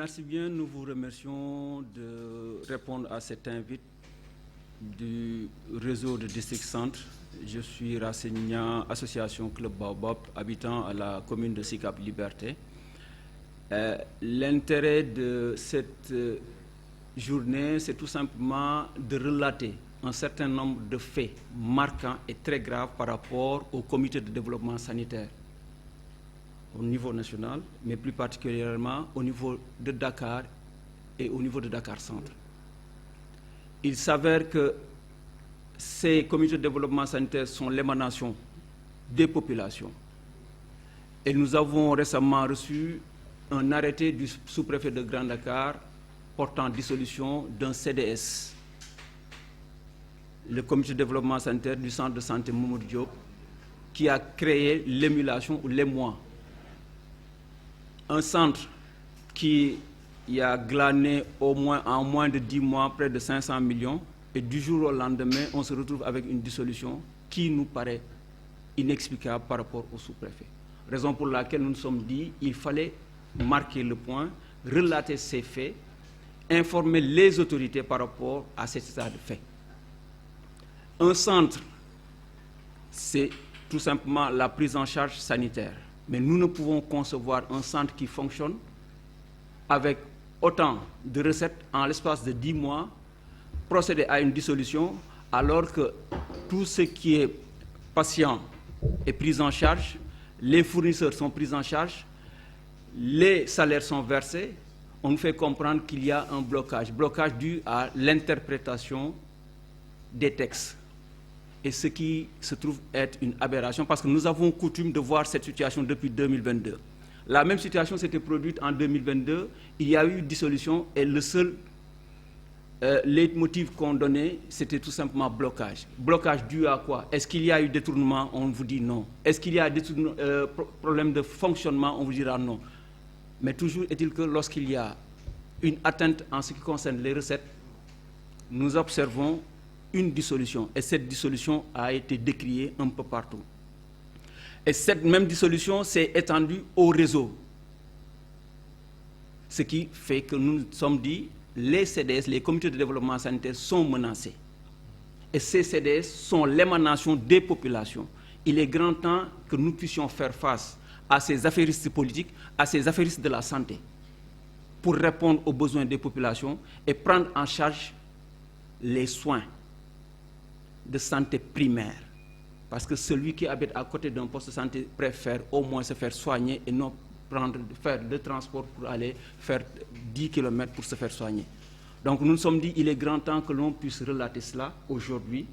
Merci bien. Nous vous remercions de répondre à cette invite du réseau de District Centre. Je suis Racine Niang, association Club Baobab, habitant à la commune de Sicap Liberté. L'intérêt de cette journée, c'est tout simplement de relater un certain nombre de faits marquants et très graves par rapport au comité de développement sanitaire au niveau national, mais plus particulièrement au niveau de Dakar et au niveau de Dakar Centre. Il s'avère que ces comités de développement sanitaire sont l'émanation des populations. Et nous avons récemment reçu un arrêté du sous-préfet de Grand Dakar portant dissolution d'un CDS, le comité de développement sanitaire du centre de santé Mamadou Diop, qui a créé l'émulation ou l'émoi. Un centre qui a glané en moins de 10 mois près de 500 millions, et du jour au lendemain, on se retrouve avec une dissolution qui nous paraît inexplicable par rapport au sous-préfet. Raison pour laquelle nous nous sommes dit qu'il fallait marquer le point, relater ces faits, informer les autorités par rapport à cet état de fait. Un centre, c'est tout simplement la prise en charge sanitaire. Mais nous ne pouvons concevoir un centre qui fonctionne avec autant de recettes en l'espace de 10 mois, procéder à une dissolution, alors que tout ce qui est patient est pris en charge, les fournisseurs sont pris en charge, les salaires sont versés. On nous fait comprendre qu'il y a un blocage dû à l'interprétation des textes. Et ce qui se trouve être une aberration, parce que nous avons coutume de voir cette situation depuis 2022. La même situation s'était produite en 2022, il y a eu dissolution et le seul leitmotiv qu'on donnait, c'était tout simplement blocage. Blocage dû à quoi? Est-ce qu'il y a eu détournement? On vous dit non. Est-ce qu'il y a problème de fonctionnement? On vous dira non. Mais toujours est-il que lorsqu'il y a une atteinte en ce qui concerne les recettes, nous observons une dissolution. Et cette dissolution a été décriée un peu partout. Et cette même dissolution s'est étendue au réseau. Ce qui fait que nous nous sommes dit, les CDS, les comités de développement sanitaire, sont menacés. Et ces CDS sont l'émanation des populations. Il est grand temps que nous puissions faire face à ces affairistes politiques, à ces affairistes de la santé, pour répondre aux besoins des populations et prendre en charge les soins de santé primaire. Parce que celui qui habite à côté d'un poste de santé préfère au moins se faire soigner et non faire de transport pour aller faire 10 km pour se faire soigner. Donc nous nous sommes dit qu'il est grand temps que l'on puisse relater cela aujourd'hui,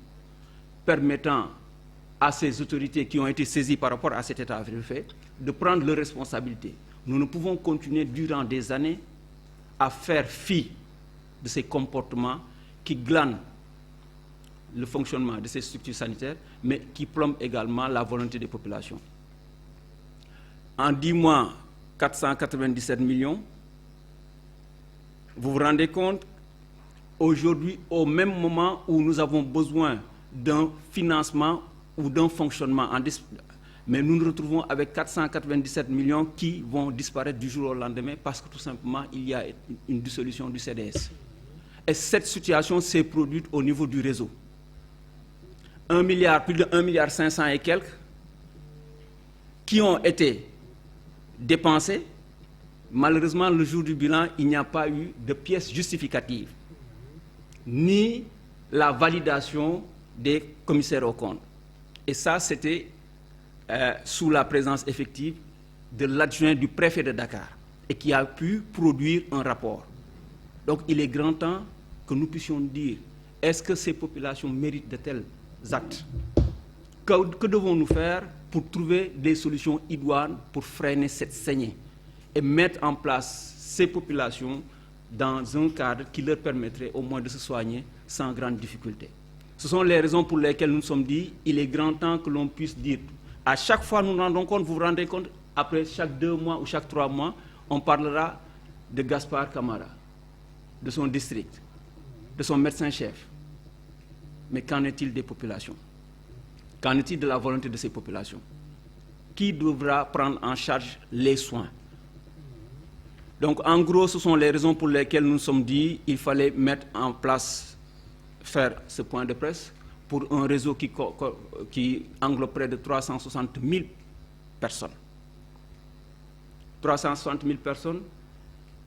permettant à ces autorités qui ont été saisies par rapport à cet état de fait de prendre leurs responsabilités. Nous ne pouvons continuer durant des années à faire fi de ces comportements qui glanent le fonctionnement de ces structures sanitaires, mais qui plombent également la volonté des populations. En 10 mois, 497 millions. Vous vous rendez compte, aujourd'hui, au même moment où nous avons besoin d'un financement ou d'un fonctionnement, mais nous nous retrouvons avec 497 millions qui vont disparaître du jour au lendemain parce que tout simplement, il y a une dissolution du CDS. Et cette situation s'est produite au niveau du réseau. 1 milliard, plus de 1,5 milliard et quelques, qui ont été dépensés. Malheureusement, le jour du bilan, il n'y a pas eu de pièces justificatives, ni la validation des commissaires aux comptes. Et ça, c'était sous la présence effective de l'adjoint du préfet de Dakar, et qui a pu produire un rapport. Donc, il est grand temps que nous puissions dire, est-ce que ces populations méritent de tels actes? Que devons-nous faire pour trouver des solutions idoines pour freiner cette saignée et mettre en place ces populations dans un cadre qui leur permettrait au moins de se soigner sans grande difficulté? Ce sont les raisons pour lesquelles nous nous sommes dit qu'il est grand temps que l'on puisse dire, à chaque fois nous nous rendons compte, vous vous rendez compte, après chaque 2 mois ou chaque 3 mois, on parlera de Gaspard Camara, de son district, de son médecin-chef. Mais qu'en est-il des populations? Qu'en est-il de la volonté de ces populations? Qui devra prendre en charge les soins? Donc en gros, ce sont les raisons pour lesquelles nous nous sommes dit qu'il fallait mettre en place, faire ce point de presse pour un réseau qui englobe près de 360 000 personnes. 360 000 personnes,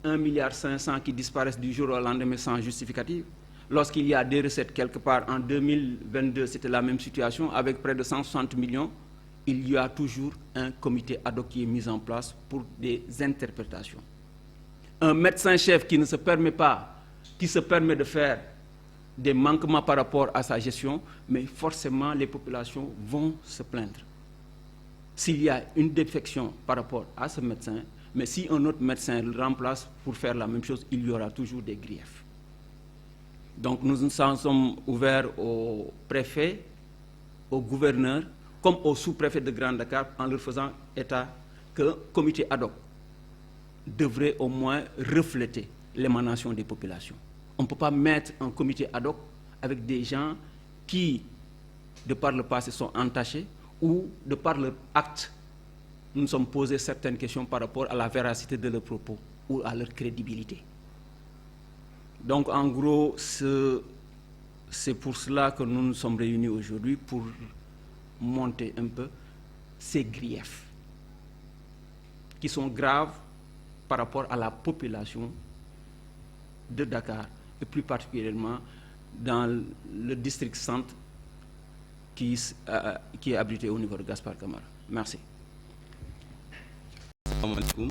1,5 milliard qui disparaissent du jour au lendemain sans justificatif. Lorsqu'il y a des recettes quelque part, en 2022, c'était la même situation, avec près de 160 millions, il y a toujours un comité ad hoc qui est mis en place pour des interprétations. Un médecin-chef qui ne se permet pas, qui se permet de faire des manquements par rapport à sa gestion, mais forcément les populations vont se plaindre. S'il y a une défection par rapport à ce médecin, mais si un autre médecin le remplace pour faire la même chose, il y aura toujours des griefs. Donc nous nous sommes ouverts aux préfets, aux gouverneurs, comme aux sous-préfets de Grand Dakar, en leur faisant état qu'un comité ad hoc devrait au moins refléter l'émanation des populations. On ne peut pas mettre un comité ad hoc avec des gens qui, de par le passé, sont entachés ou, de par leur acte, nous nous sommes posé certaines questions par rapport à la véracité de leurs propos ou à leur crédibilité. Donc, en gros, c'est pour cela que nous nous sommes réunis aujourd'hui, pour monter un peu ces griefs qui sont graves par rapport à la population de Dakar, et plus particulièrement dans le district centre qui est abrité au niveau de Gaspard Camara. Merci. Asalaamaaleykum,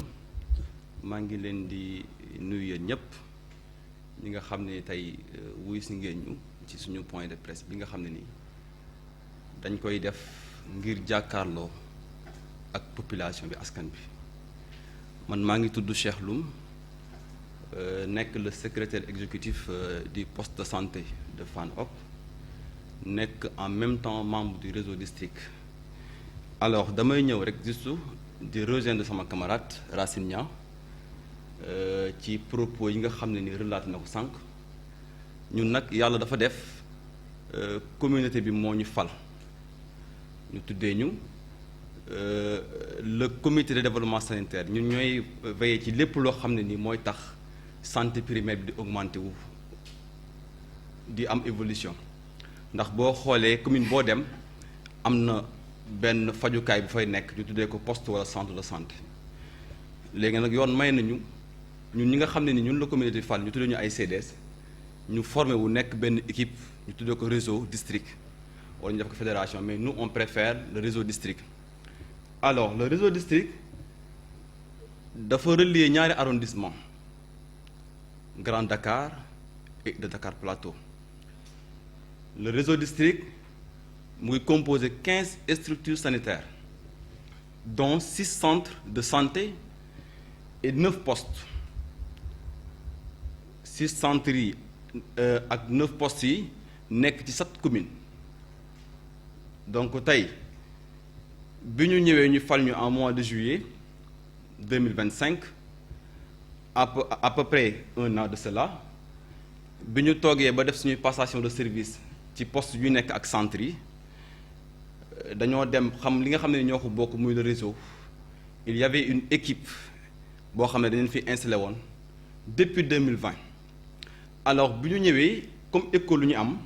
maa ngi leen di nuyu yéen ñëpp ñi nga xam ne tey wuy si ngeen ñu ci suñu point de presse bi nga xam ne nii dañ koy def ngir jàkkaarloo ak population bi, askan bi. Man maa ngi tudd Cheikh Loum, nekk le secrétaire exécutif du poste de santé de Fann Hock, nekk en même temps membre du réseau district. Alors damay ñëw rek juste di rejoindre sama camarade Racine Niang ci propos yi nga xam ne ni relaté na ko sànq. Ñun nag yàlla dafa def communauté bi moo ñu fal, ñu tuddee ñu le comité de développement sanitaire. Ñun ñooy veiller ci lépp loo xam ne ni mooy tax santé primaire bi di augmenté wu, di am évolution. Ndax boo xoolee commune boo dem am na benn fajukaay bu fay nekk, ñu tuddee ko poste wala centre de santé. Léegi nag yoon may nañu ñun ñi nga xam ne ni ñun la communauté fal, ñu tuddee ñu ay CDS, ñu formé wu nekk benn équipe, ñu tuddee ko réseau district wala ñu def ko fédération, mais nous on préfère le réseau district. Alors le réseau district dafa relier ñaari arrondissement, Grand Dakar et de Dakar Plateau. Le réseau district mu ngi composé 15 structures sanitaires, dont 6 centres de santé et 9 postes. 6 centres yi ak 9 postes yi nekk ci 7 communes. Donc tey bi ñu ñëwee ñu fal ñu en mois de juillet 2025, à peu près un an de cela, bi ñu toogee ba def suñuy passation de service ci poste yu nekk ak centre yi, dañoo dem xam li nga xam ne ñoo ko bokk muy le réseau. Il y avait une équipe boo xam ne dañu fi installé woon depuis 2020. Alors bi ñu ñëwee comme école lu ñu am,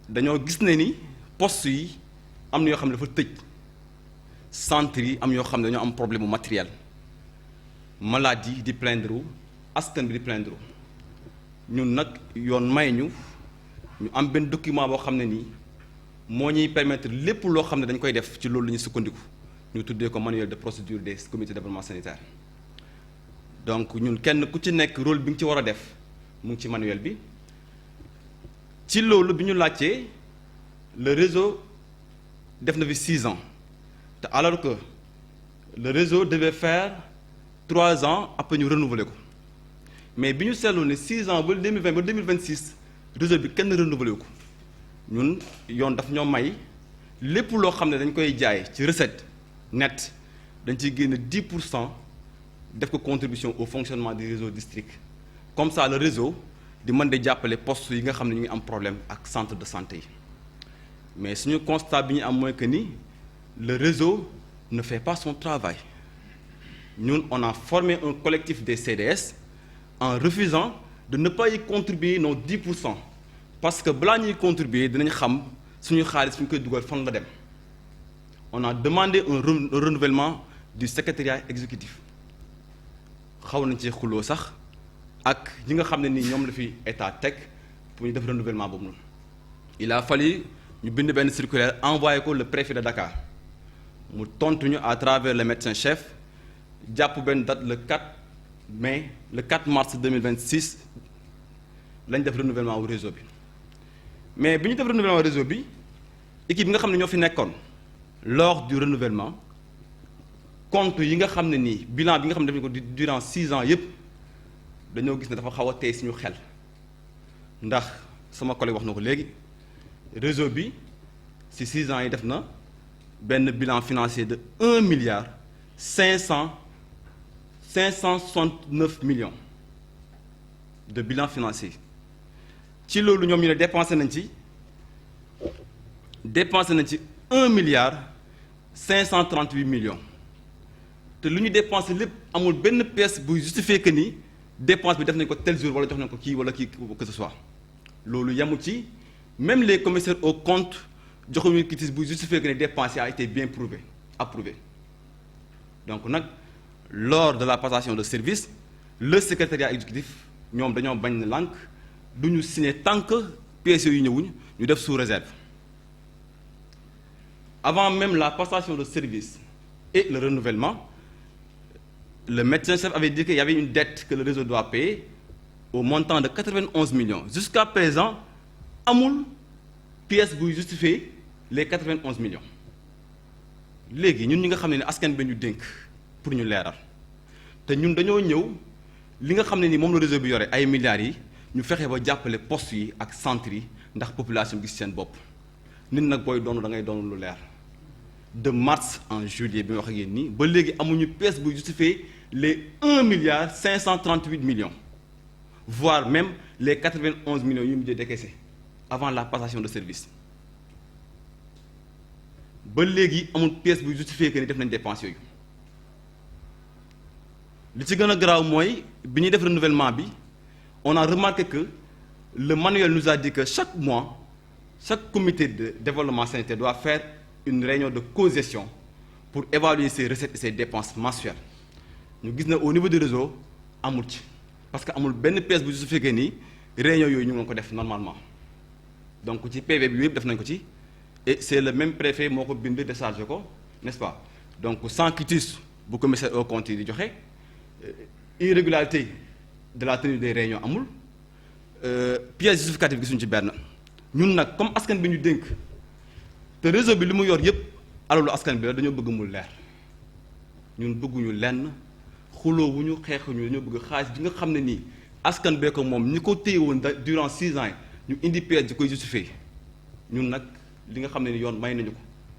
dañoo gis ne ni poste yi am na yoo xam ne dafa tëj, centre yi am yoo xam ne dañoo am problème mu matériel, maladie di plaindre, askan bi di plaindre. Ñun nag yoon may ñu am benn document boo xam ne nii moo ñuy permettre lépp loo xam ne dañ koy def ci loolu la ñuy sukkandiku, ñu tuddee ko manuel de procédure des comités de développement sanitaire. Donc ñun kenn ku ci nekk rôle bi nga ci war a def mu ngi ci manuel bi. Ci loolu bi ñu laajtee, le réseau def na fi 6 ans, te alors que le réseau devait faire 3 ans après ñu renouveler ko, mais bi ñu seetlu ne 6 ans ba 2020 ba 2026 réseau bi kenn renouveler ko. Ñun yoon daf ñoo may lépp loo xam ne dañ koy jaay ci recette net dañ ciy génne 10% def ko contribution au fonctionnement du réseau district. Comme ça le réseau di mën di jàppale poste yi nga xam ne ñu ngi am problème ak centre de santé yi. Mais suñu constat bi ñu am mooy que ni le réseau ne fait pas son travail. ñun on a formé un collectif des CDS en refusant de ne pas y contribuer nos 10% parce que balaa ñuy contribuer dinañ xam suñu xaalis fi ñu koy dugal fan la dem. On a demandé un renouvellement du secrétariat exécutif xaw nañ ci xuloo sax ak ñi nga xam ne ni ñoom la fi état teg pour ñu def renouvellement boobu noonu. Il a fallu ñu bind benn circulaire envoyé ko le préfet de Dakar mu tontu ñu à travers le médecin chef jàpp benn date le 4 mai le 4 mars 2026 lañ def renouvellement wu réseau bi mais bi ñu def renouvellement wu réseau bi équipe bi nga xam ne ñoo fi nekkoon lors du renouvellement compte yi nga xam ne nii bilan bi nga xam ne def nañ ko durant 6 ans yépp dañoo gis ne dafa xaw a tey suñu xel ndax sama collègue wax na ko léegi réseau bi ci 6 ans yi def na benn bilan financier de 1 milliard 569 millions de bilan financier ci loolu ñoom ñu ne dépensé nañ ci 1 milliard 538 millions te lu ñu dépensé lépp amul benn pièce buy justifier que ni dépense bi def nañ ko tel jour wala jox nañ ko kii wala kii que ce soit loolu yamu ci même les commissaires aux comptes joxuñu quitus buy justifier que ni dépense a été bien approuvé donc nag lors de la passation de service le secrétariat exécutif ñoom dañoo bañ ne lànk du ñu signer tant que pièces yu ñëwuñ ñu def sous réserve. Avant même la passation de service et le renouvellement, le médecin-chef avait dit qu'il y avait une dette que le réseau doit payer au montant de 91 millions. Jusqu'à présent, amul pièce buy justifier les 91 millions. léegi ñun ñi nga xam ne ni askan bi ñu dénk pour ñu leeral te ñun dañoo ñëw li nga xam ne ni moom la réseau bi yore ay milliards yi ñu fexe ba jàppale postes yi ak centres yi ndax population bi gis seen bopp nit nag booy doonu da ngay doon lu leer. De mars en juillet bi ma wax ak yéen nii ba léegi amuñu pièce buy justifier les 1 milliard 538 millions voire même les 91 millions yu mujjee décaissé avant la passation de service ba léegi amul pièce buy justifier que ni def nañ dépense yooyu li ci gën a garaaw mooy bi ñuy def renouvellement bi on a remarqué que le manuel nous a dit que chaque mois chaque comité de développement sanitaire doit faire une réunion de co-gestion pour évaluer ses recettes et ses dépenses mensuelles ñu gis na au niveau du réseau amul ci parce que amul benn pièce bu justifié que ni réunion yooyu ñu ngi ko def normalement donc ci PV bi yëpp def nañ ko ci et c'est le même préfet moo ko bind déchargé ko n'est-ce pas donc sans quitus bu commissaire au compte yi di joxe irrégularité de la tenue des réunions amul pièce justificative gisuñu ci benn ñun nag comme askan bi ñu dénk te réseau bi li mu yor yépp alalu askan bi la dañoo bëgg mu leer ñun bëgguñu lenn xuloowuñu xeexuñu dañoo bëgg xaalis bi nga xam ne nii askan bee ko moom ñi ko téye woon durant 6 ans yi ñu indi pièce di koy justifier ñun nag li nga xam ne ni yoon may nañu ko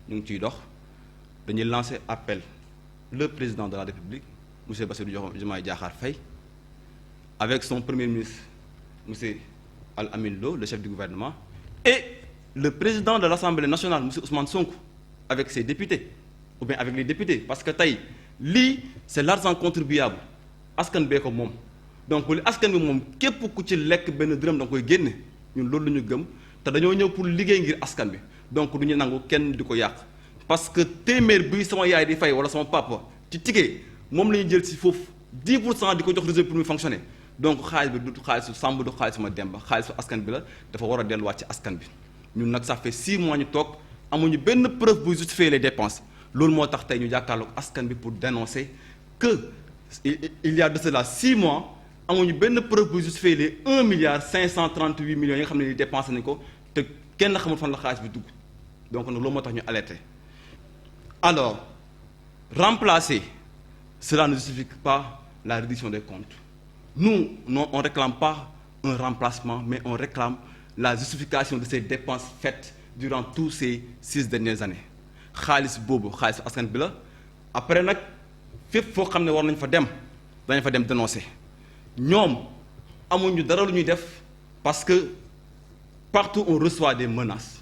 ñu ngi ciy dox dañuy lancer appel le président de la République monsieur Bassirou Diomaye Diakhar Faye avec son premier ministre monsieur Al Amin Lo le chef du gouvernement et le président de l'Assemblée nationale monsieur Ousmane Sonko avec ses députés ou bien avec les députés parce que tey lii c'est l'argent contribuable askan bee ko moom donc li askan bi moom képp ku ci lekk benn dërëm da nga koy génne ñun loolu la ñu gëm te dañoo ñëw pour liggéey ngir askan bi donc du ñu nangu kenn di ko yàq parce que téeméer bi sama yaay di fay wala sama papa ci ticket moom la ñuy jël ci foofu 10% di ko jox réseau pour muy fonctionner donc xaalis bi du xaalisu Samba du xaalisu ma Demba xaalisu askan bi la dafa war a delluwaat ci askan bi ñun nag ça fait 6 mois ñu toog amuñu benn preuve buy justifier les dépenses loolu moo tax tey ñu jàkkaarloog askan bi pour dénoncer que il y a de cela 6 mois amuñu benn preuve buy justifier les 1 milliard 538 millions yi nga xam ne ni dépensé nañ ko te kenn xamul fan la xaalis bi dugg donc nag loolu moo tax ñu alerté alors remplacer cela ne justifie pas la réduction des comptes nous non on réclame pas un remplacement mais on réclame la justification de ces dépenses faites durant tous ces 6 dernières années xaalis boobu xaalis askan bi la après nag fépp foo xam ne war nañ fa dem dañ fa dem dénoncer ñoom amuñu dara lu ñuy def parce que partout on reçoit des menaces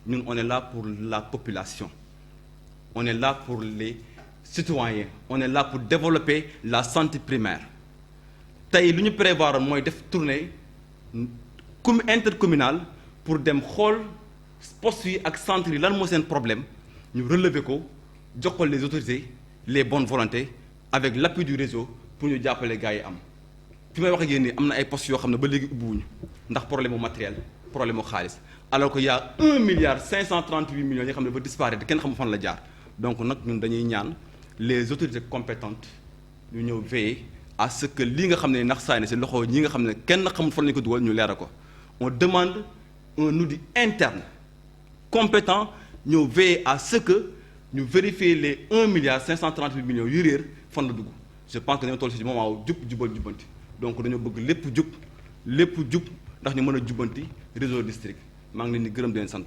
ñun on est là pour la population on est là pour les citoyen, on est là pour développer la santé primaire. Tey lu ñu prévoir mooy def tournée intercommunale pour dem xool postes yi ak centres yi lan moo seen problème ñu relever ko jox ko les autorités les bonnes volontés avec l'appui du réseau pour ñu jàppale gars yi am. fi may wax ak yéen nii am na ay postes yoo xam ne ba léegi ubbiwuñu ndax problème mu matériel problème mu xaalis alors que y a 1,538 milliards yi nga xam ne dafa disparaître kenn xamul fan la jaar donc nag ñun dañuy ñaan les autorités compétentes ñu ñëw veiller à ce que lii nga xam ne nax saay na si loxo ñi nga xam ne kenn xamul fan lañu ko dugal ñu leeral ko on demande un outil interne compétent ñëw veiller à ce que ñu vérifier les 1,538 milliards yu réer fan la dugg je pense que dañoo toll si moment wu jub jubal jubbanti donc dañoo bëgg lépp jub ndax ñu mën a jubbanti réseau district maa ngi leen di gërëm di leen sant.